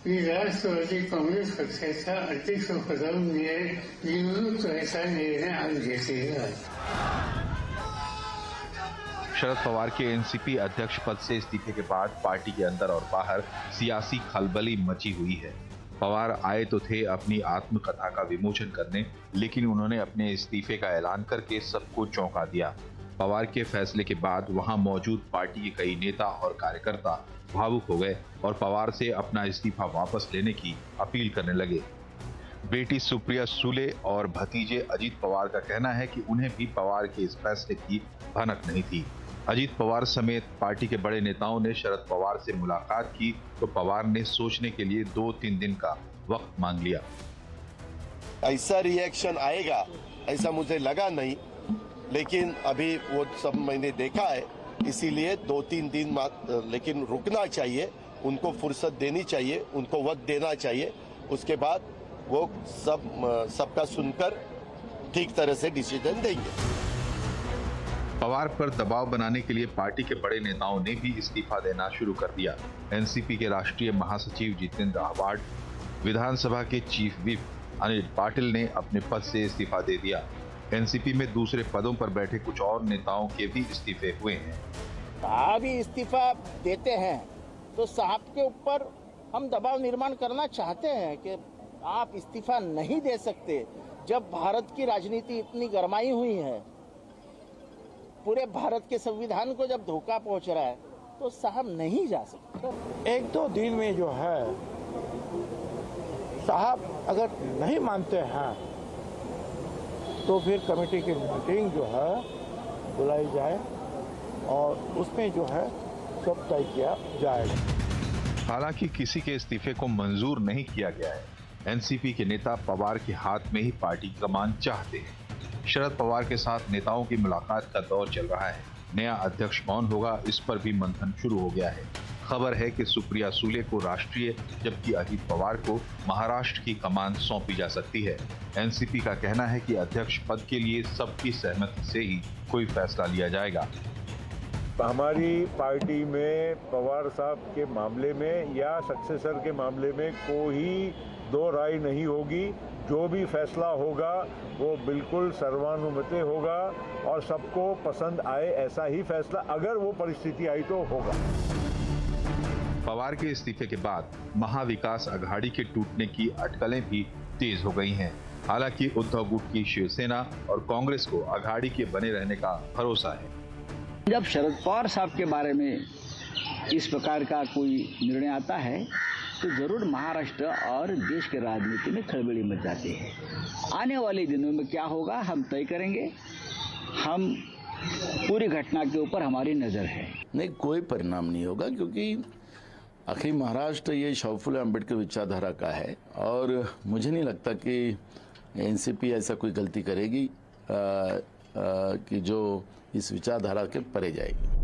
मी राष्ट्रवादी काँग्रेस पक्षाच्या अध्यक्षपदावर निवडणूक करायचा निर्णय आज घेतलेला आहे. शरद पवार के एनसीपी अध्यक्ष पद से इस्तीफे के बाद पार्टी के अंदर और बाहर सियासी खलबली मची हुई है. पवार आए तो थे अपनी आत्मकथा का विमोचन करने, लेकिन उन्होंने अपने इस्तीफे का ऐलान करके सबको चौंका दिया. पवार के फैसले के बाद वहां मौजूद पार्टी के कई नेता और कार्यकर्ता भावुक हो गए और पवार से अपना इस्तीफा वापस लेने की अपील करने लगे. बेटी सुप्रिया सुले और भतीजे अजीत पवार का कहना है कि उन्हें भी पवार के इस फैसले की भनक नहीं थी. अजीत पवार समेत पार्टी के बड़े नेताओं ने शरद पवार से मुलाकात की तो पवार ने सोचने के लिए 2-3 दिन का वक्त मांग लिया. ऐसा रिएक्शन आएगा ऐसा मुझे लगा नहीं, लेकिन अभी वो सब मैंने देखा है, इसीलिए 2-3 दिन लेकिन रुकना चाहिए, उनको फुर्सत देनी चाहिए, उनको वक्त देना चाहिए. उसके बाद वो सबका सुनकर ठीक तरह से डिसीजन देंगे. पवार पर दबाव बनाने के लिए पार्टी के बड़े नेताओं ने भी इस्तीफा देना शुरू कर दिया. एनसीपी के राष्ट्रीय महासचिव जितेंद्र आव्हाड, विधानसभा के चीफ व्हिप अनिल पाटिल ने अपने पद से इस्तीफा दे दिया. एनसीपी में दूसरे पदों पर बैठे कुछ और नेताओं के भी इस्तीफे हुए हैं. साहब ही इस्तीफा देते हैं तो साहब के ऊपर हम दबाव निर्माण करना चाहते हैं कि आप इस्तीफा नहीं दे सकते. जब भारत की राजनीति इतनी गरमाई हुई है, पूरे भारत के संविधान को जब धोखा पहुंच रहा है, तो साहब नहीं जा सकते. 1-2 दिन में जो है साहब अगर नहीं मानते हैं तो फिर कमेटी की मीटिंग जो है बुलाई जाए और उसमें जो है सब तय किया जाएगा. हालांकि किसी के इस्तीफे को मंजूर नहीं किया गया है. एनसीपी के नेता पवार के हाथ में ही पार्टी की कमान चाहते हैं. शरद पवार के साथ नेताओं की मुलाकात का दौर चल रहा है. नया अध्यक्ष कौन होगा, इस पर भी मंथन शुरू हो गया है. खबर है कि सुप्रिया सुले को राष्ट्रीय जबकि अजीत पवार को महाराष्ट्र की कमान सौंपी जा सकती है. एनसीपी का कहना है कि अध्यक्ष पद के लिए सबकी सहमति से ही कोई फैसला लिया जाएगा. हमारी पार्टी में पवार साहब के मामले में या सक्सेसर के मामले में कोई दो राय नहीं होगी. जो भी फैसला होगा वो बिल्कुल सर्वानुमते होगा और सबको पसंद आए ऐसा ही फैसला अगर वो परिस्थिति आई तो होगा. पवार के इस्तीफे के बाद महाविकास अघाड़ी के टूटने की अटकलें भी तेज हो गई हैं. हालांकि उद्धव गुट की शिवसेना और कांग्रेस को अघाड़ी के बने रहने का भरोसा है. जब शरद पवार साहब के बारे में इस प्रकार का कोई निर्णय आता है तो जरूर महाराष्ट्र और देश के राजनीति में खलबली मच जाती है. आने वाले दिनों में क्या होगा हम तय करेंगे. हम पूरी घटना के ऊपर हमारी नज़र है. नहीं, कोई परिणाम नहीं होगा क्योंकि आखिर महाराष्ट्र ये शाहू फुले अम्बेडकर विचारधारा का है और मुझे नहीं लगता कि एनसीपी ऐसा कोई गलती करेगी कि जो इस विचारधारा के परे जाएगी.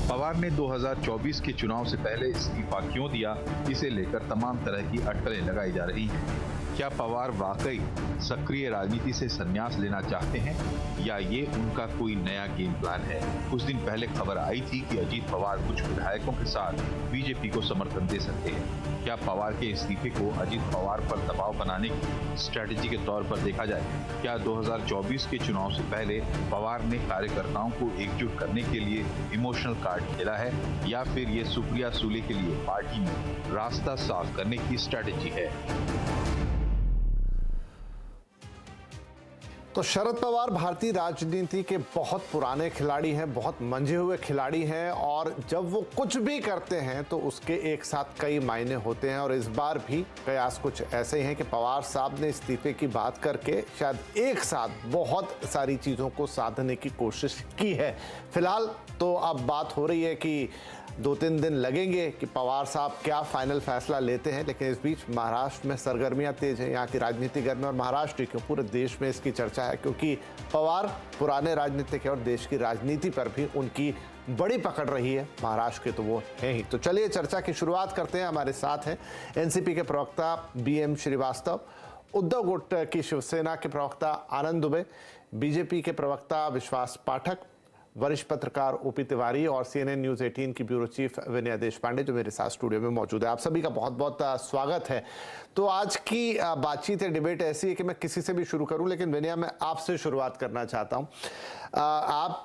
पवार ने 2024 के चुनाव से पहले इस्तीफा क्यों दिया, इसे लेकर तमाम तरह की अटकलें लगाई जा रही हैं. क्या पवार वाकई सक्रिय राजनीति से संन्यास लेना चाहते हैं या ये उनका कोई नया गेम प्लान है? कुछ दिन पहले खबर आई थी कि अजीत पवार कुछ विधायकों के साथ बीजेपी को समर्थन दे सकते हैं. क्या पवार के इस्तीफे को अजीत पवार पर दबाव बनाने की स्ट्रेटेजी के तौर पर देखा जाए? क्या 2024 के चुनाव से पहले पवार ने कार्यकर्ताओं को एकजुट करने के लिए इमोशनल कार्ड खेला है या फिर ये सुप्रिया सुले के लिए पार्टी में रास्ता साफ करने की स्ट्रेटेजी है? तो शरद पवार भारतीय राजनीति के बहुत पुराने खिलाड़ी हैं, बहुत मंझे हुए खिलाड़ी हैं और जब वो कुछ भी करते हैं तो उसके एक साथ कई मायने होते हैं. और इस बार भी कयास कुछ ऐसे ही हैं कि पवार साहब ने इस्तीफे की बात करके शायद एक साथ बहुत सारी चीज़ों को साधने की कोशिश की है. फिलहाल तो अब बात हो रही है कि 2-3 दिन लगेंगे कि पवार साहब क्या फाइनल फैसला लेते हैं. लेकिन इस बीच महाराष्ट्र में सरगर्मियां तेज हैं, यहाँ की राजनीति गर्म और महाराष्ट्र क्यों पूरे देश में इसकी चर्चा है क्योंकि पवार पुराने राजनीतिक है और देश की राजनीति पर भी उनकी बड़ी पकड़ रही है. महाराष्ट्र के तो वो हैं ही. तो चलिए चर्चा की शुरुआत करते हैं. हमारे साथ हैं एनसीपी के प्रवक्ता BM श्रीवास्तव, उद्धव गुट की शिवसेना के प्रवक्ता आनंद दुबे, बीजेपी के प्रवक्ता विश्वास पाठक, वरिष्ठ पत्रकार ओपी तिवारी और CNN न्यूज 18 की ब्यूरो चीफ विनय देशपांडे जो मेरे साथ स्टूडियो में मौजूद है। आप सभी का बहुत बहुत स्वागत है। तो आज की बातचीत है, डिबेट ऐसी है कि मैं किसी से भी शुरू करूं, लेकिन विनय मैं आपसे शुरुआत करना चाहता हूं। आप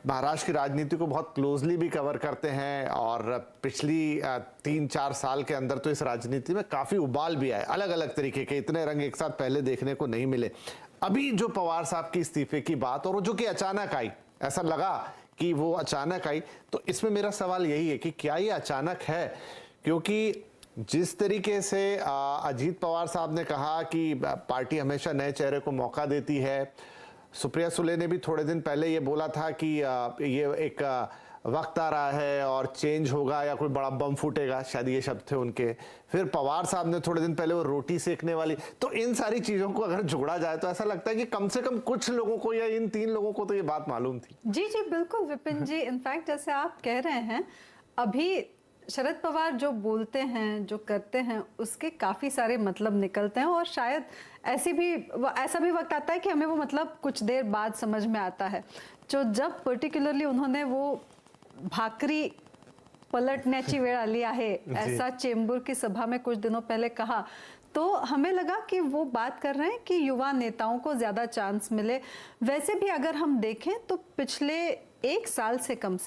महाराष्ट्र की राजनीति को बहुत क्लोजली भी कवर करते हैं और पिछली 3-4 साल के अंदर तो इस राजनीति में काफी उबाल भी आए, अलग अलग तरीके के, इतने रंग एक साथ पहले देखने को नहीं मिले। अभी जो पवार साहब की इस्तीफे की बात और जो कि अचानक आई, ऐसा लगा कि वो अचानक आई, तो इसमें मेरा सवाल यही है कि क्या ये अचानक है? क्योंकि जिस तरीके से अजीत पवार साहब ने कहा कि पार्टी हमेशा नए चेहरे को मौका देती है, सुप्रिया सुले ने भी थोड़े दिन पहले ये बोला था कि ये एक वक्त आ रहा है और चेंज होगा या कोई बड़ा बम फूटेगा, शायद ये शब्द थे उनके। फिर पवार साहब ने थोड़े दिन पहले वो रोटी सेकने वाली, तो इन सारी चीजों को अगर जोड़ा जाए तो ऐसा लगता है कि कम से कम कुछ लोगों को या इन 3 लोगों को तो ये बात मालूम थी। जी जी बिल्कुल विपिन जी, इनफैक्ट जैसे आप कह रहे हैं, अभी शरद पवार जो बोलते हैं, जो करते हैं, उसके काफ़ी सारे मतलब निकलते हैं और शायद ऐसा भी वक्त आता है कि हमें वो मतलब कुछ देर बाद समझ में आता है। जो जब पर्टिकुलरली उन्होंने वो भाकरी पलटण्याची वेळ आली आहे ऐसा चेंबूर की सभा में कुछ दिनों पहले कहा, तो हमें लगा कि वो बात कर रहे हैं कि युवा नेताओं को ज़्यादा चांस मिले। वैसे भी अगर हम देखें तो पिछले 1 साल से कम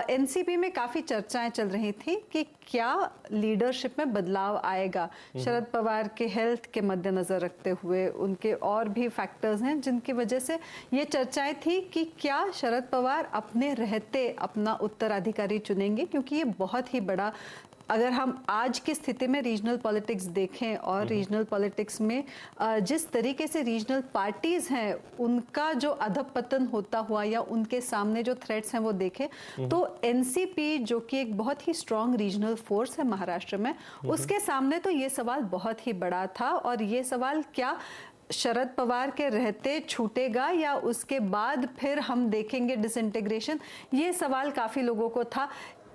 एनसीपी में काफ़ी चर्चाएं चल रही थी कि क्या लीडरशिप में बदलाव आएगा। शरद पवार के हेल्थ के मद्देनज़र रखते हुए उनके और भी फैक्टर्स हैं जिनकी वजह से ये चर्चाएं थी कि क्या शरद पवार अपने रहते अपना उत्तराधिकारी चुनेंगे, क्योंकि ये बहुत ही बड़ा, अगर हम आज की स्थिति में रीजनल पॉलिटिक्स देखें और रीजनल पॉलिटिक्स में जिस तरीके से रीजनल पार्टीज हैं उनका जो अधपतन होता हुआ या उनके सामने जो थ्रेट्स हैं वो देखें, तो एनसीपी जो कि एक बहुत ही स्ट्रॉन्ग रीजनल फोर्स है महाराष्ट्र में, उसके सामने तो ये सवाल बहुत ही बड़ा था। और ये सवाल क्या शरद पवार के रहते छूटेगा या उसके बाद फिर हम देखेंगे डिसइंटीग्रेशन, ये सवाल काफ़ी लोगों को था।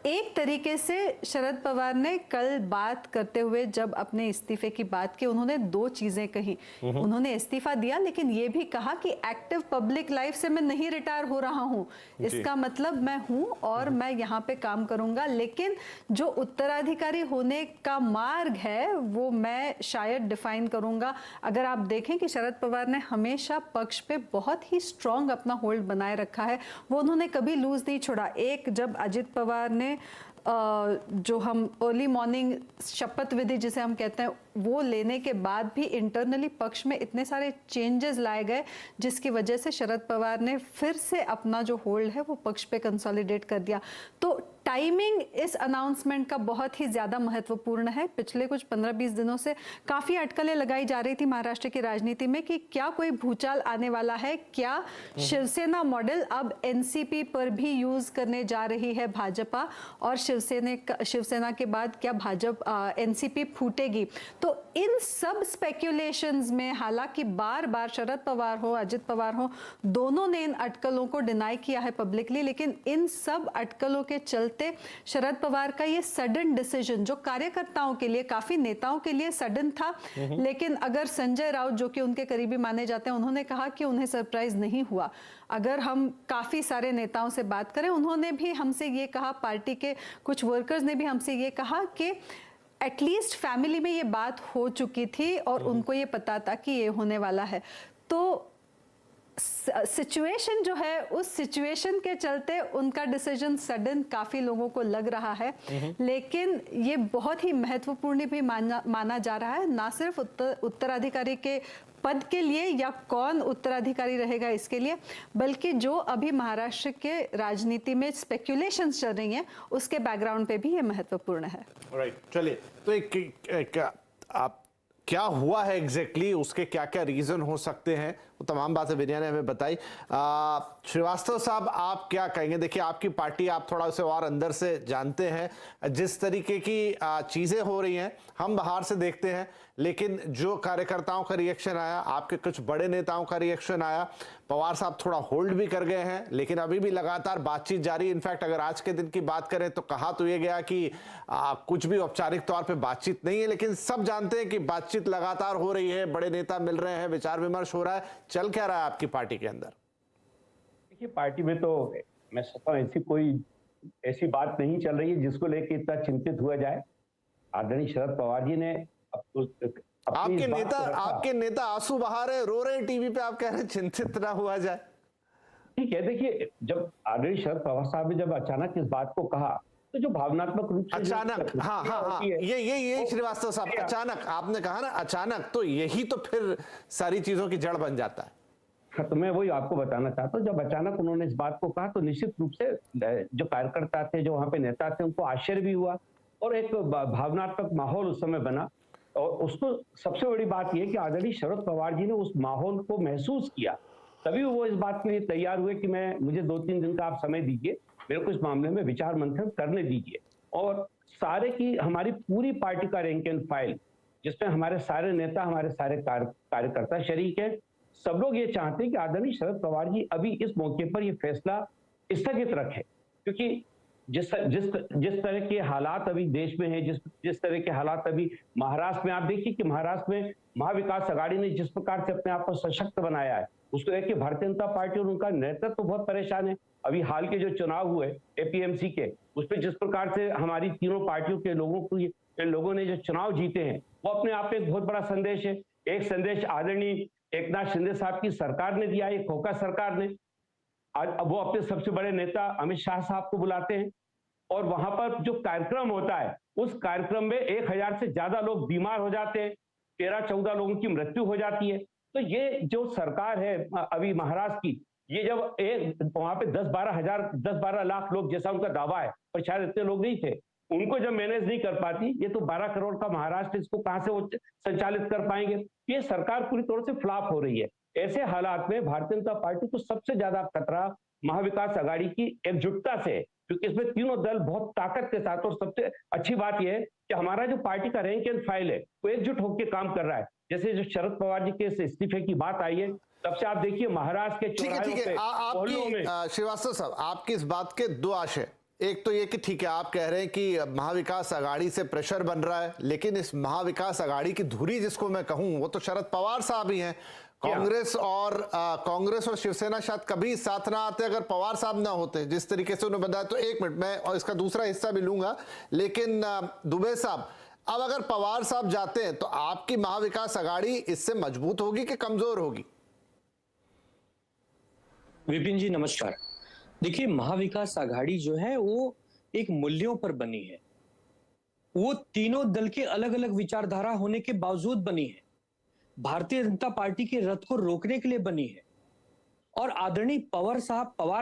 एक तरीके से शरद पवार ने कल बात करते हुए जब अपने इस्तीफे की बात की, उन्होंने 2 चीजें कही। उन्होंने इस्तीफा दिया लेकिन ये भी कहा कि एक्टिव पब्लिक लाइफ से मैं नहीं रिटायर हो रहा हूं, इसका मतलब मैं हूं और मैं यहां पे काम करूंगा, लेकिन जो उत्तराधिकारी होने का मार्ग है वो मैं शायद डिफाइन करूंगा। अगर आप देखें कि शरद पवार ने हमेशा पक्ष पे बहुत ही स्ट्रांग अपना होल्ड बनाए रखा है, वो उन्होंने कभी लूज नहीं छोड़ा। एक जब अजित पवार ने जो हम अर्ली मॉर्निंग शपथ विधि जिसे हम कहते हैं वो लेने के बाद भी इंटरनली पक्ष में इतने सारे चेंजेस लाए गए जिसकी वजह से शरद पवार ने फिर से अपना जो होल्ड है वो पक्ष पे कंसोलिडेट कर दिया। तो टाइमिंग इस अनाउंसमेंट का बहुत ही ज़्यादा महत्वपूर्ण है। पिछले कुछ 15-20 दिनों से काफ़ी अटकलें लगाई जा रही थी महाराष्ट्र की राजनीति में कि क्या कोई भूचाल आने वाला है, क्या शिवसेना मॉडल अब एनसीपी पर भी यूज़ करने जा रही है भाजपा, और शिवसेना के बाद क्या भाजपा एनसीपी फूटेगी। तो इन सब स्पेक्यूलेशंस में हालांकि बार बार शरद पवार हो अजित पवार हो दोनों ने इन अटकलों को डिनाई किया है पब्लिकली, लेकिन इन सब अटकलों के चलते शरद पवार का ये सडन डिसीजन जो कार्यकर्ताओं के लिए, काफी नेताओं के लिए सडन था, लेकिन अगर संजय राउत जो कि उनके करीबी माने जाते हैं उन्होंने कहा कि उन्हें सरप्राइज नहीं हुआ। अगर हम काफ़ी सारे नेताओं से बात करें, उन्होंने भी हमसे ये कहा, पार्टी के कुछ वर्कर्स ने भी हमसे ये कहा कि एटलीस्ट फैमिली में ये बात हो चुकी थी और उनको ये पता था कि ये होने वाला है। तो सिचुएशन जो है उस सिचुएशन के चलते उनका डिसीजन सडन काफ़ी लोगों को लग रहा है, लेकिन ये बहुत ही महत्वपूर्ण भी माना जा रहा है, ना सिर्फ उत्तराधिकारी के पद के लिए या कौन उत्तराधिकारी रहेगा इसके लिए, बल्कि जो अभी महाराष्ट्र के राजनीति में स्पेक्यूलेशंस चल रही हैं उसके बैकग्राउंड पे भी ये महत्वपूर्ण है। राइट, चलिए तो एक आप क्या हुआ है एग्जैक्टली, उसके क्या क्या रीजन हो सकते हैं, वो तमाम बातें विनय ने हमें बताई। श्रीवास्तव साहब आप क्या कहेंगे? देखिए आपकी पार्टी, आप थोड़ा उसे और अंदर से जानते हैं, जिस तरीके की चीजें हो रही हैं हम बाहर से देखते हैं, लेकिन जो कार्यकर्ताओं का रिएक्शन आया, आपके कुछ बड़े नेताओं का रिएक्शन आया, पवार साहब थोड़ा होल्ड भी कर गए हैं लेकिन अभी भी लगातार बातचीत जारी। इनफैक्ट अगर आज के दिन की बात करें तो कहा तो ये गया कि कुछ भी औपचारिक तौर पे बातचीत नहीं है, लेकिन सब जानते हैं कि बातचीत लगातार हो रही है, बड़े नेता मिल रहे हैं, विचार विमर्श हो रहा है। चल क्या रहा है आपकी पार्टी के अंदर? देखिए, पार्टी में तो मैं सोचता हूँ ऐसी बात नहीं चल रही है जिसको लेकर इतना चिंतित हुआ जाए। आदरणीय शरद पवार जी ने आपके नेता आंसू बहा रहे, रो रहे टीवी पे, आप कह रहे हैं चिंतित ना हुआ जाए। ठीक है, देखिए, जब आदरणीय शरद पवार साहब ने जब अचानक इस बात को कहा तो जो भावनात्मक रूप से अचानक, हाँ, ये श्रीवास्तव साहब, अचानक आपने कहा ना, अचानक, तो यही तो फिर सारी चीजों की जड़ बन जाता है। हाँ, तो मैं वही आपको बताना चाहता हूँ, जब अचानक उन्होंने इस बात को कहा तो निश्चित रूप से जो कार्यकर्ता थे, जो वहां पे नेता थे, उनको आश्चर्य भी हुआ और एक भावनात्मक माहौल उस समय बना। और उसको सबसे बड़ी बात यह कि आदरणीय शरद पवार जी ने उस माहौल को महसूस किया, तभी वो इस बात के लिए तैयार हुए कि मुझे 2-3 दिन का आप समय दीजिए, मेरे को इस मामले में विचार मंथन करने दीजिए। और हमारी पूरी पार्टी का रैंक एंड फाइल, जिसमें हमारे सारे नेता, हमारे सारे कार्यकर्ता शरीक है, सब लोग ये चाहते हैं कि आदरणीय शरद पवार जी अभी इस मौके पर ये फैसला स्थगित रखें, क्योंकि जिस तरह के हालात अभी देश में है, जिस तरह के हालात अभी महाराष्ट्र में, आप देखिए कि महाराष्ट्र में महाविकास आघाड़ी ने जिस प्रकार से अपने आप को सशक्त बनाया है, उसको देख के भारतीय जनता पार्टी और उनका नेतृत्व तो बहुत परेशान है। अभी हाल के जो चुनाव हुए एपीएमसी के, उसमें जिस प्रकार से हमारी तीनों पार्टियों के लोगों ने जो चुनाव जीते हैं, वो अपने आप में एक बहुत बड़ा संदेश है। एक संदेश आदरणीय एकनाथ शिंदे साहब की सरकार ने दिया है, खोखा सरकार ने। अब वो अपने सबसे बड़े नेता अमित शाह साहब को बुलाते हैं और वहां पर जो कार्यक्रम होता है, उस कार्यक्रम में 1000 से ज्यादा लोग बीमार हो जाते हैं, 13-14 लोगों की मृत्यु हो जाती है। तो ये जो सरकार है अभी महाराष्ट्र की, ये जब वहां पे 10-12 लाख लोग जैसा उनका दावा है, पर शायद इतने लोग नहीं थे, उनको जब मैनेज नहीं कर पाती, ये तो 12 करोड़ का महाराष्ट्र, इसको कहां से वो संचालित कर पाएंगे? ये सरकार पूरी तौर से फ्लॉप हो रही है। ऐसे हालात में भारतीय जनता पार्टी को सबसे ज्यादा खतरा महाविकास आघाड़ी की एकजुटता से, क्योंकि इसमें तीनों दल बहुत ताकत के साथ, और सबसे अच्छी बात यह है कि हमारा जो पार्टी का रैंक एंड फाइल है वो एकजुट होकर काम कर रहा है। जैसे जो शरद पवार जी के इस्तीफे की बात आई है, तब से आप देखिए महाराष्ट्र के चौराहों पे, श्रीवास्तव साहब, आपकी इस बात के दो आशय, एक तो ये कि ठीक है, आप कह रहे हैं कि महाविकास आघाड़ी से प्रेशर बन रहा है, लेकिन इस महाविकास आघाड़ी की धुरी जिसको मैं कहूं, वो तो शरद पवार साहब ही हैं। कांग्रेस और शिवसेना शायद कभी साथ ना आते अगर पवार साहब ना होते, जिस तरीके से उन्होंने बताया। तो एक मिनट, मैं और इसका दूसरा हिस्सा भी लूंगा, लेकिन दुबे साहब, अब अगर पवार साहब जाते हैं तो आपकी महाविकास आघाड़ी इससे मजबूत होगी कि कमजोर होगी? विपिन जी नमस्कार। देखिए, महाविकास आघाड़ी जो है वो एक मूल्यों पर बनी है, वो तीनों दल के अलग अलग विचारधारा होने के बावजूद बनी है, भारतीय जनता पार्टी के रथ को रोकने के लिए बनी है। और आदरणीय पवार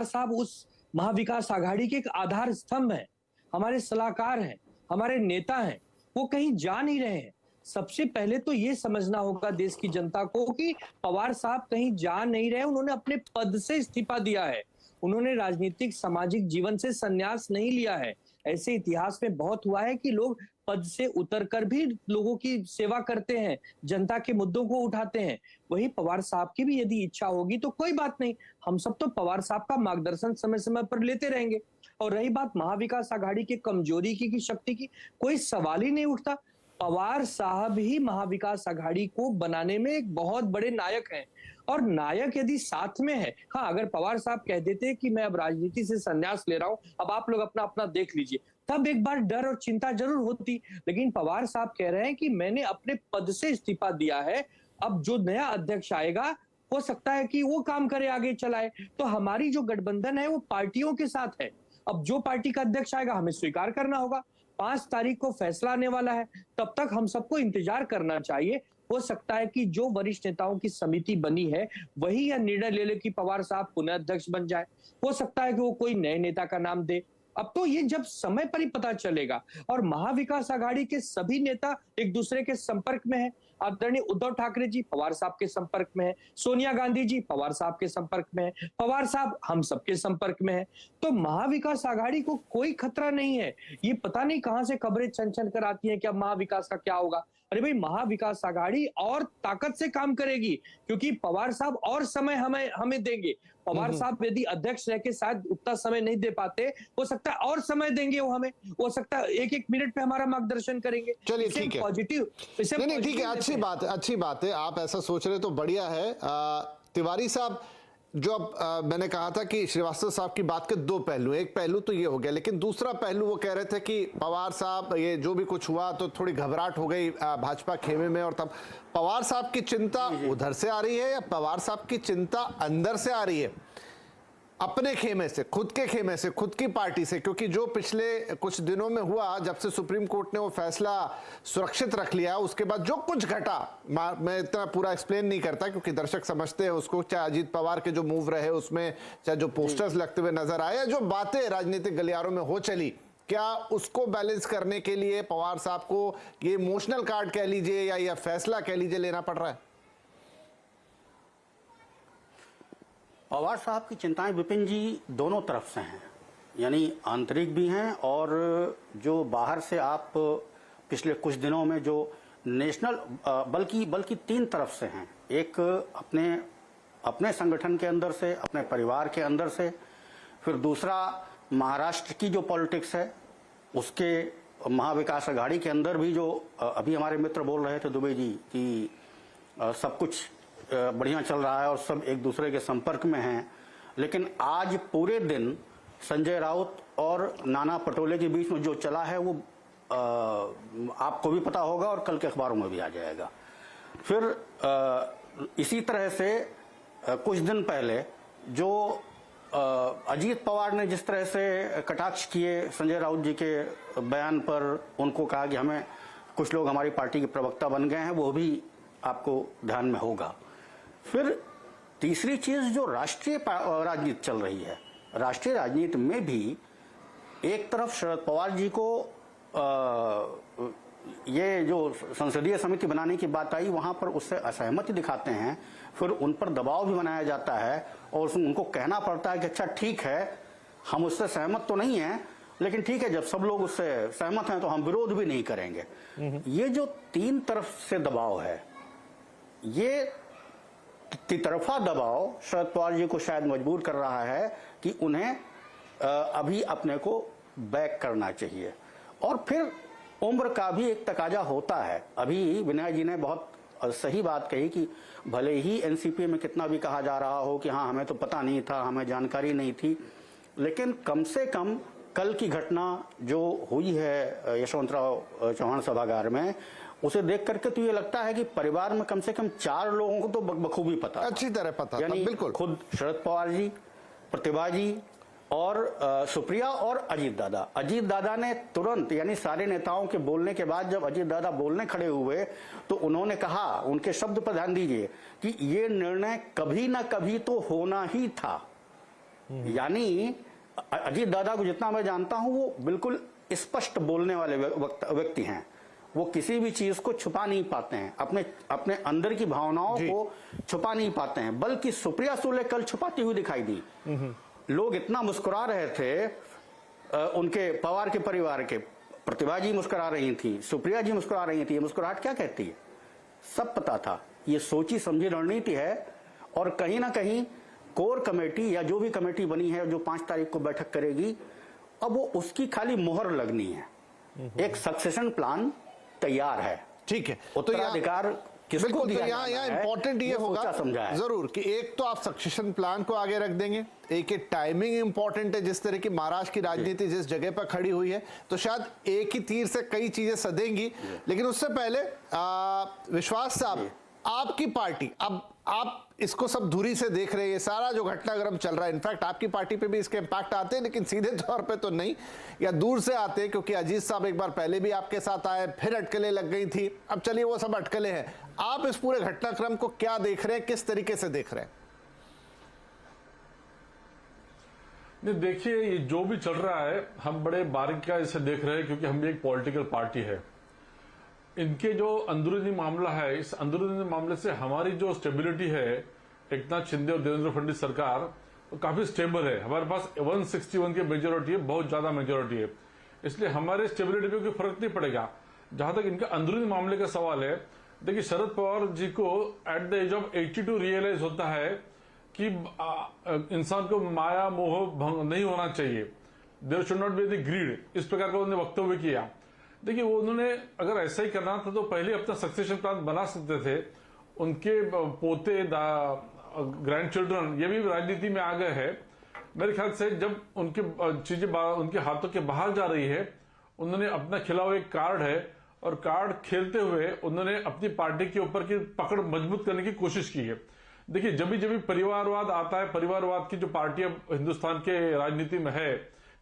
साहब उस महाविकास आघाड़ी के एक आधार स्तंभ है, हमारे सलाहकार हैं, हमारे नेता हैं, वो कहीं जा नहीं रहे हैं। सबसे पहले तो ये समझना होगा देश की जनता को कि पवार साहब कहीं जा नहीं रहे, उन्होंने अपने पद से इस्तीफा दिया है, उन्होंने राजनीतिक सामाजिक जीवन से संन्यास नहीं लिया है। ऐसे इतिहास में बहुत हुआ है कि लोग पद से उतरकर भी लोगों की सेवा करते हैं, जनता के मुद्दों को उठाते हैं। वही पवार साहब की भी यदि इच्छा होगी तो कोई बात नहीं, हम सब तो पवार साहब का मार्गदर्शन समय समय पर लेते रहेंगे। और रही बात महाविकास आघाड़ी की कमजोरी की शक्ति की, कोई सवाल ही नहीं उठता। पवार साहब ही महाविकास आघाड़ी को बनाने में एक बहुत बड़े नायक हैं, और नायक यदि साथ में है, हाँ, अगर पवार साहब कह देते कि मैं अब राजनीति से संन्यास ले रहा हूं, अब आप लोग अपना अपना देख लीजिए, तब एक बार डर और चिंता जरूर होती। लेकिन पवार साहब कह रहे हैं कि मैंने अपने पद से इस्तीफा दिया है, अब जो नया अध्यक्ष आएगा हो सकता है कि वो काम करे, आगे चलाए। तो हमारी जो गठबंधन है वो पार्टियों के साथ है, अब जो पार्टी का अध्यक्ष आएगा हमें स्वीकार करना होगा। 5 तारीख को फैसला आने वाला है, तब तक हम सबको इंतजार करना चाहिए। हो सकता है कि जो वरिष्ठ नेताओं की समिति बनी है वही यह निर्णय ले ले कि पवार साहब पुनः अध्यक्ष बन जाए, हो सकता है कि वो कोई नए नेता का नाम दे। अब तो ये जब समय पर ही पता चलेगा। और महाविकास आघाड़ी के सभी नेता एक दूसरे के संपर्क में है। आदरणीय उद्धव ठाकरे जी पवार साहब के संपर्क में है, सोनिया गांधी जी पवार साहब के संपर्क में है, पवार साहब हम सबके संपर्क में है। तो महाविकास आघाड़ी को कोई खतरा नहीं है। ये पता नहीं कहां से खबरें छन कर आती हैं कि अब महाविकास का क्या होगा। अरे भाई, महाविकास आघाड़ी और ताकत से काम करेगी, क्योंकि पवार साहब और समय हमें देंगे। पवार साहब यदि अध्यक्ष रह के शायद उतना समय नहीं दे पाते, हो सकता है और समय देंगे वो हमें, हो सकता है 1-1 मिनट पे हमारा मार्गदर्शन करेंगे। चलिए ठीक है, पॉजिटिव, नहीं ठीक है, अच्छी बात है, आप ऐसा सोच रहे तो बढ़िया है। तिवारी साहब, जो अब मैंने कहा था कि श्रीवास्तव साहब की बात के दो पहलू, एक पहलू तो ये हो गया, लेकिन दूसरा पहलू वो कह रहे थे कि पवार साहब ये जो भी कुछ हुआ तो थोड़ी घबराहट हो गई भाजपा खेमे में, और तब पवार साहब की चिंता उधर से आ रही है या पवार साहब की चिंता अंदर से आ रही है, अपने खेमे से, खुद के खेमे से, खुद की पार्टी से? क्योंकि जो पिछले कुछ दिनों में हुआ, जब से सुप्रीम कोर्ट ने वो फैसला सुरक्षित रख लिया, उसके बाद जो कुछ घटा, मैं इतना पूरा एक्सप्लेन नहीं करता क्योंकि दर्शक समझते हैं उसको, चाहे अजीत पवार के जो मूव रहे उसमें, चाहे जो पोस्टर्स लगते हुए नजर आए, जो बातें राजनीतिक गलियारों में हो चली, क्या उसको बैलेंस करने के लिए पवार साहब को ये इमोशनल कार्ड कह लीजिए या यह फैसला कह लीजिए लेना पड़ रहा है? पवार साहब की चिंताएं विपिन जी दोनों तरफ से हैं, यानी आंतरिक भी हैं और जो बाहर से आप पिछले कुछ दिनों में जो नेशनल बल्कि तीन तरफ से हैं। एक अपने संगठन के अंदर से, अपने परिवार के अंदर से, फिर दूसरा महाराष्ट्र की जो पॉलिटिक्स है उसके महाविकास अघाड़ी के अंदर भी जो अभी हमारे मित्र बोल रहे थे दुबे जी कि सब कुछ बढ़िया चल रहा है और सब एक दूसरे के संपर्क में हैं, लेकिन आज पूरे दिन संजय राउत और नाना पटोले के बीच में जो चला है वो आपको भी पता होगा और कल के अखबारों में भी आ जाएगा। फिर इसी तरह से कुछ दिन पहले जो अजीत पवार ने जिस तरह से कटाक्ष किए संजय राउत जी के बयान पर, उनको कहा कि हमें कुछ लोग हमारी पार्टी के प्रवक्ता बन गए हैं, वो भी आपको ध्यान में होगा। फिर तीसरी चीज जो राष्ट्रीय राजनीति चल रही है, राष्ट्रीय राजनीति में भी एक तरफ शरद पवार जी को ये जो संसदीय समिति बनाने की बात आई वहां पर उससे असहमति दिखाते हैं, फिर उन पर दबाव भी बनाया जाता है और उनको कहना पड़ता है कि अच्छा ठीक है हम उससे सहमत तो नहीं हैं, लेकिन ठीक है जब सब लोग उससे सहमत हैं तो हम विरोध भी नहीं करेंगे। ये जो तीन तरफ से दबाव है, ये तितरफा दबाव शरद पवार जी को शायद मजबूर कर रहा है कि उन्हें अभी अपने को बैक करना चाहिए। और फिर उम्र का भी एक तकाजा होता है। अभी विनय जी ने बहुत सही बात कही कि भले ही एनसीपी में कितना भी कहा जा रहा हो कि हाँ हमें तो पता नहीं था, हमें जानकारी नहीं थी, लेकिन कम से कम कल की घटना जो हुई है यशवंतराव चौहान सभागार में, उसे देख करके तो ये लगता है कि परिवार में कम से कम 4 लोगों को तो बखूबी पता, अच्छी तरह पता, यानी बिल्कुल खुद शरद पवार जी, प्रतिभा जी और सुप्रिया और अजीत दादा ने तुरंत, यानी सारे नेताओं के बोलने के बाद जब अजीत दादा बोलने खड़े हुए तो उन्होंने कहा, उनके शब्द पर ध्यान दीजिए कि ये निर्णय कभी ना कभी तो होना ही था। यानी अजीत दादा को जितना मैं जानता हूं वो बिल्कुल स्पष्ट बोलने वाले व्यक्ति हैं, वो किसी भी चीज को छुपा नहीं पाते हैं, अपने अंदर की भावनाओं को छुपा नहीं पाते हैं। बल्कि सुप्रिया सुले कल छुपाती हुई दिखाई दी। लोग इतना मुस्कुरा रहे थे उनके पवार के परिवार के, प्रतिभा जी मुस्कुरा रही थी, सुप्रिया जी मुस्कुरा रही थी। ये मुस्कुराहट क्या कहती है? सब पता था, ये सोची समझी रणनीति है। और कहीं ना कहीं कोर कमेटी या जो भी कमेटी बनी है जो 5 तारीख को बैठक करेगी, अब वो उसकी खाली मोहर लगनी है। एक सक्सेशन प्लान तैयार है, ठीक है, उत्तराधिकार बिल्कुल। तो यहाँ इंपॉर्टेंट ये होगा जरूर कि एक तो आप सक्सेशन प्लान को आगे रख देंगे, एक टाइमिंग इंपॉर्टेंट है, जिस तरह की महाराष्ट्र की राजनीति जिस जगह पर खड़ी हुई है, तो शायद एक ही तीर से कई चीजें सधेंगी। लेकिन उससे पहले विश्वास साहब, आपकी पार्टी, अब आप इसको सब दूरी से देख रहे हैं, ये सारा जो घटनाक्रम चल रहा है, इनफैक्ट आपकी पार्टी पे भी इसके इम्पैक्ट आते हैं, लेकिन सीधे तौर पे तो नहीं, या दूर से आते हैं, क्योंकि अजीत साहब एक बार पहले भी आपके साथ आए, फिर अटकलें लग गई थी, अब चलिए वो सब अटकलें हैं। आप इस पूरे घटनाक्रम को क्या देख रहे हैं, किस तरीके से देख रहे हैं? नहीं, देखिए ये जो भी चल रहा है हम बड़े बारीकी से देख रहे हैं, क्योंकि हम भी एक पॉलिटिकल पार्टी है। इनके जो अंदरूनी मामला है, इस अंदरूनी मामले से हमारी जो स्टेबिलिटी है, एकनाथ शिंदे और देवेंद्र फडणवीस सरकार तो काफी स्टेबल है। हमारे पास 161 की मेजोरिटी है, बहुत ज्यादा मेजोरिटी है, इसलिए हमारे स्टेबिलिटी पे कोई फर्क नहीं पड़ेगा। जहां तक इनके अंदरूनी मामले का सवाल है, देखिए शरद पवार जी को at the age of 82 realise होता है कि इंसान को माया मोह भंग नहीं होना चाहिए, there should not be the greed, इस प्रकार का उन्होंने वक्तव्य किया। देखिए वो उन्होंने अगर ऐसा ही करना था तो पहले अपना सक्सेशन प्लान बना सकते थे। उनके पोते ग्रैंड चिल्ड्रन ये भी राजनीति में आ गए हैं। मेरे ख्याल से जब उनकी चीजें उनके हाथों के बाहर जा रही है, उन्होंने अपना खिला हुआ एक कार्ड है और कार्ड खेलते हुए उन्होंने अपनी पार्टी के ऊपर की पकड़ मजबूत करने की कोशिश की है। देखिए, जब भी परिवारवाद आता है, परिवारवाद की जो पार्टी अब हिंदुस्तान के राजनीति में है,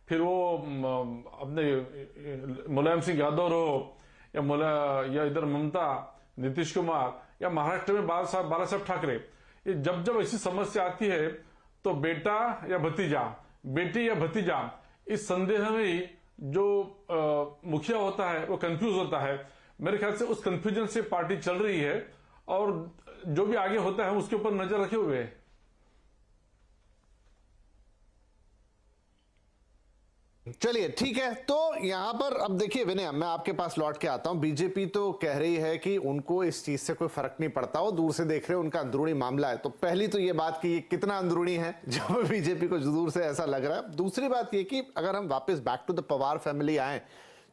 फिर वो अपने मुलायम सिंह यादव हो या इधर ममता, नीतीश कुमार या महाराष्ट्र में बाला साहब ठाकरे, ये जब ऐसी समस्या आती है तो बेटा या भतीजा, बेटी या भतीजा, इस संदेह में ही जो मुखिया होता है वो कंफ्यूज होता है। मेरे ख्याल से उस कंफ्यूजन से पार्टी चल रही है और जो भी आगे होता है उसके ऊपर नजर रखे हुए है। चलिए ठीक है, तो यहां पर अब देखिए विनय, मैं आपके पास लौट के आता हूं। बीजेपी तो कह रही है कि उनको इस चीज से कोई फर्क नहीं पड़ता, वो दूर से देख रहे हैं, उनका अंदरूनी मामला है। तो पहली तो ये बात कि ये कितना अंदरूनी है जब बीजेपी को दूर से ऐसा लग रहा है। दूसरी बात ये कि अगर हम वापस back to the Pawar family आए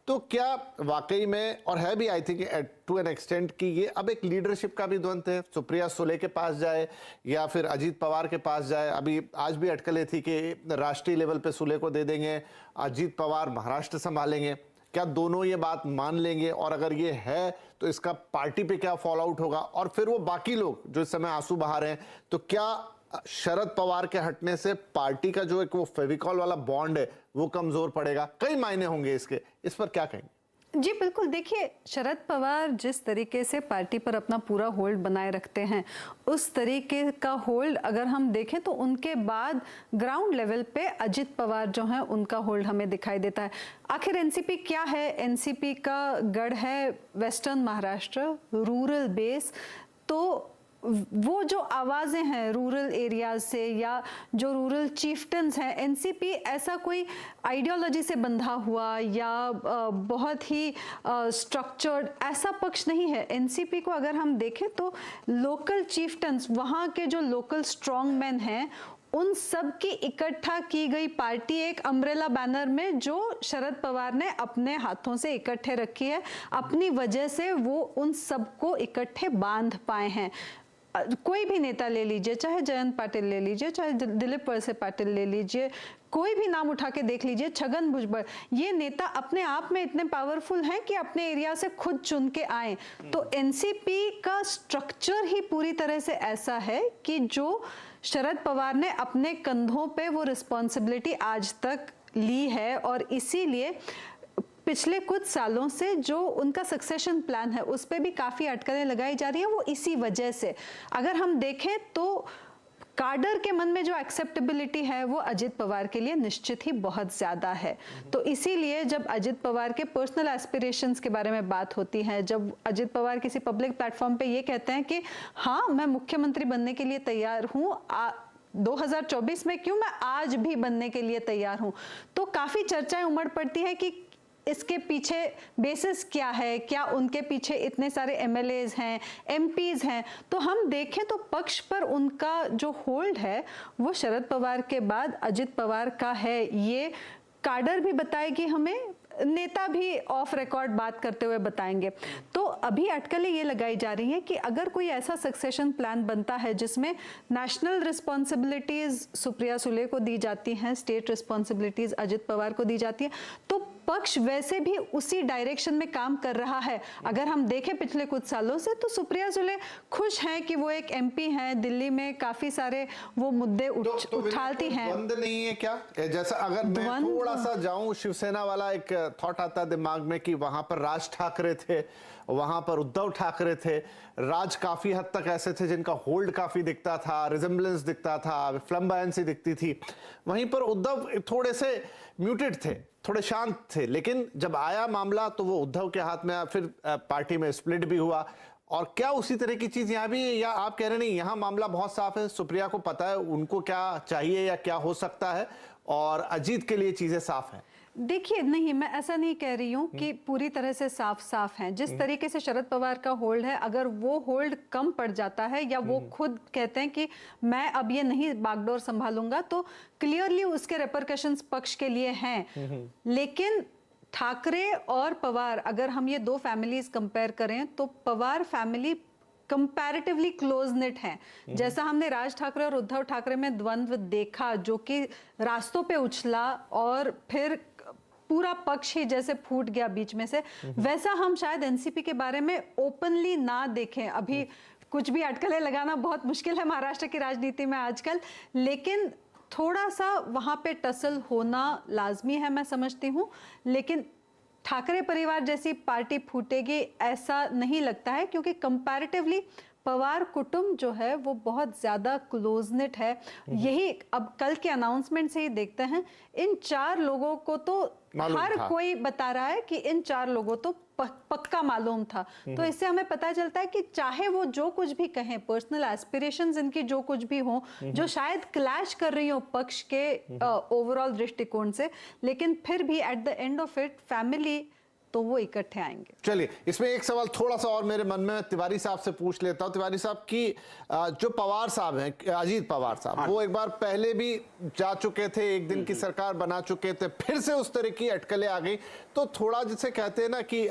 तो क्या वाकई में, और है भी I think to an extent, कि ये अब एक लीडरशिप का भी द्वंद्व है, सुप्रिया सुले के पास जाए या फिर अजीत पवार के पास जाए। अभी आज भी अटकलें थी कि राष्ट्रीय लेवल पे सुले को दे देंगे, अजीत पवार महाराष्ट्र संभालेंगे। क्या दोनों ये बात मान लेंगे? और अगर ये है तो इसका पार्टी पे क्या फॉल आउट होगा? और फिर वो बाकी लोग जो इस समय आंसू बहा रहे हैं, तो क्या शरद पवार के हटने से पार्टी का जो एक वो फेविकॉल वाला बॉन्ड है वो कमजोर पड़ेगा? कई मायने होंगे इसके, इस पर क्या कहेंगे? जी बिल्कुल, देखिए शरद पवार जिस तरीके से पार्टी पर अपना पूरा होल्ड बनाए रखते हैं, उस तरीके का होल्ड अगर हम देखें तो उनके बाद ग्राउंड लेवल पे अजित पवार जो हैं उनका होल्ड हमें दिखाई देता है। आखिर एनसीपी क्या है? एनसीपी का गढ़ है वेस्टर्न महाराष्ट्र, रूरल बेस। तो वो जो आवाज़ें हैं रूरल एरियाज से या जो रूरल चीफ्टन्स हैं, एनसीपी ऐसा कोई आइडियोलॉजी से बंधा हुआ या बहुत ही स्ट्रक्चर्ड ऐसा पक्ष नहीं है। एनसीपी को अगर हम देखें तो लोकल चीफ्टन्स, वहाँ के जो लोकल स्ट्रॉन्ग मैन हैं, उन सब की इकट्ठा की गई पार्टी एक अम्ब्रेला बैनर में जो शरद पवार ने अपने हाथों से इकट्ठे रखी है। अपनी वजह से वो उन सबको इकट्ठे बांध पाए हैं। कोई भी नेता ले लीजिए, चाहे जयंत पाटिल ले लीजिए, चाहे दिलीप वलसे पाटिल ले लीजिए, कोई भी नाम उठा के देख लीजिए, छगन भुजबल, ये नेता अपने आप में इतने पावरफुल हैं कि अपने एरिया से खुद चुन के आए। तो एनसीपी का स्ट्रक्चर ही पूरी तरह से ऐसा है कि जो शरद पवार ने अपने कंधों पे वो रिस्पॉन्सिबिलिटी आज तक ली है और इसीलिए पिछले कुछ सालों से जो उनका सक्सेशन प्लान है उस पे भी काफ़ी अटकलें लगाई जा रही है। वो इसी वजह से, अगर हम देखें तो काडर के मन में जो एक्सेप्टेबिलिटी है वो अजित पवार के लिए निश्चित ही बहुत ज़्यादा है। तो इसीलिए जब अजित पवार के पर्सनल एस्पिरेशंस के बारे में बात होती है, जब अजित पवार किसी पब्लिक प्लेटफॉर्म पे ये कहते हैं कि हाँ मैं मुख्यमंत्री बनने के लिए तैयार हूँ, 2024 में क्यों, मैं आज भी बनने के लिए तैयार हूँ, तो काफ़ी चर्चाएं उमड़ पड़ती है कि इसके पीछे बेसिस क्या है, क्या उनके पीछे इतने सारे एमएलएज हैं, एमपीज हैं। तो हम देखें तो पक्ष पर उनका जो होल्ड है वो शरद पवार के बाद अजित पवार का है। ये काडर भी बताएगी हमें, नेता भी ऑफ रिकॉर्ड बात करते हुए बताएंगे। तो अभी अटकलें ये लगाई जा रही हैं कि अगर कोई ऐसा सक्सेशन प्लान बनता है जिसमें नेशनल रिस्पॉन्सिबिलिटीज सुप्रिया सुले को दी जाती हैं, स्टेट रिस्पॉन्सिबिलिटीज अजित पवार को दी जाती है, तो पक्ष वैसे भी उसी डायरेक्शन में काम कर रहा है। अगर हम देखें पिछले कुछ सालों से तो सुप्रिया सुले खुश हैं कि वो एक एमपी हैं, दिल्ली में काफी सारे वो मुद्दे उछालती हैं। द्वंद नहीं है क्या? जैसा अगर मैं थोड़ा सा जाऊं, शिवसेना वाला एक थॉट आता है दिमाग में कि वहां पर राज ठाकरे थे, वहां पर उद्धव ठाकरे थे। राज काफी हद तक ऐसे थे जिनका होल्ड काफी दिखता था, रिजेम्बलेंस दिखता था, फ्लम्बायंसी दिखती थी। वहीं पर उद्धव थोड़े से म्यूटेड थे, थोड़े शांत थे। लेकिन जब आया मामला तो वो उद्धव के हाथ में आया, फिर पार्टी में स्प्लिट भी हुआ। और क्या उसी तरह की चीज यहाँ भी है, या आप कह रहे नहीं यहाँ मामला बहुत साफ है, सुप्रिया को पता है उनको क्या चाहिए या क्या हो सकता है, और अजीत के लिए चीजें साफ हैं? देखिए नहीं, मैं ऐसा नहीं कह रही हूँ कि पूरी तरह से साफ साफ हैं। जिस तरीके से शरद पवार का होल्ड है, अगर वो होल्ड कम पड़ जाता है या वो खुद कहते हैं कि मैं अब ये नहीं बागडोर संभालूंगा, तो क्लियरली उसके रेपरकशंस पक्ष के लिए हैं। लेकिन ठाकरे और पवार, अगर हम ये दो फैमिलीज कंपेयर करें तो Pawar family comparatively close net हैं। जैसा हमने राज ठाकरे और उद्धव ठाकरे में द्वंद्व देखा जो कि रास्तों पे उछला और फिर पूरा पक्ष ही जैसे फूट गया बीच में से, वैसा हम शायद एनसीपी के बारे में ओपनली ना देखें। अभी कुछ भी अटकलें लगाना बहुत मुश्किल है महाराष्ट्र की राजनीति में आजकल, लेकिन थोड़ा सा वहां पे टसल होना लाजमी है मैं समझती हूँ। लेकिन ठाकरे परिवार जैसी पार्टी फूटेगी ऐसा नहीं लगता है, क्योंकि कंपैरेटिवली पवार कुटुंब जो है वो बहुत ज्यादा क्लोजनेट है। यही अब कल के अनाउंसमेंट से ही देखते हैं, इन 4 लोगों को तो हर कोई बता रहा है कि इन 4 लोगों तो पक्का मालूम था। तो इससे हमें पता चलता है कि चाहे वो जो कुछ भी कहें, पर्सनल एस्पिरेशंस इनकी जो कुछ भी हो, जो शायद क्लैश कर रही हो पक्ष के ओवरऑल दृष्टिकोण से, लेकिन फिर भी at the end of it family तो वो इकट्ठे आएंगे। चलिए, इसमें एक सवाल थोड़ा सा और मेरे मन में तिवारी साहब से पूछ लेता हूं। तिवारी साहब की जो पवार साहब हैं, अजीत पवार साहब, वो एक बार पहले भी जा चुके थे, एक दिन की सरकार बना चुके थे, फिर से उस तरह की अटकलें आ गई, तो थोड़ा जिसे कहते हैं ना कि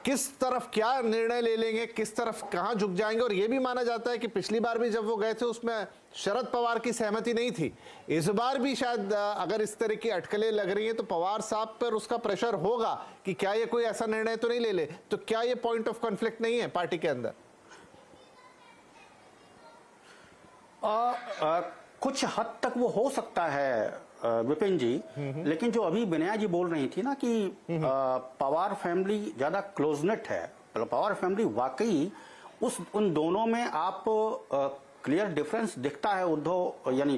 किस तरफ क्या निर्णय ले लेंगे, किस तरफ कहां झुक जाएंगे। और यह भी माना जाता है कि पिछली बार भी जब वो गए थे उसमें शरद पवार की सहमति नहीं थी, इस बार भी शायद अगर इस तरह की अटकलें लग रही हैं तो पवार साहब पर उसका प्रेशर होगा कि क्या ये कोई ऐसा निर्णय तो नहीं ले ले। तो क्या ये पॉइंट ऑफ कॉन्फ्लिक्ट नहीं है पार्टी के अंदर? कुछ हद तक वो हो सकता है विपिन जी, लेकिन जो अभी विनया जी बोल रही थी ना कि पवार फैमिली ज्यादा क्लोजनेट है, पवार फैमिली वाकई उन दोनों में आप क्लियर डिफरेंस दिखता है। उद्धव यानी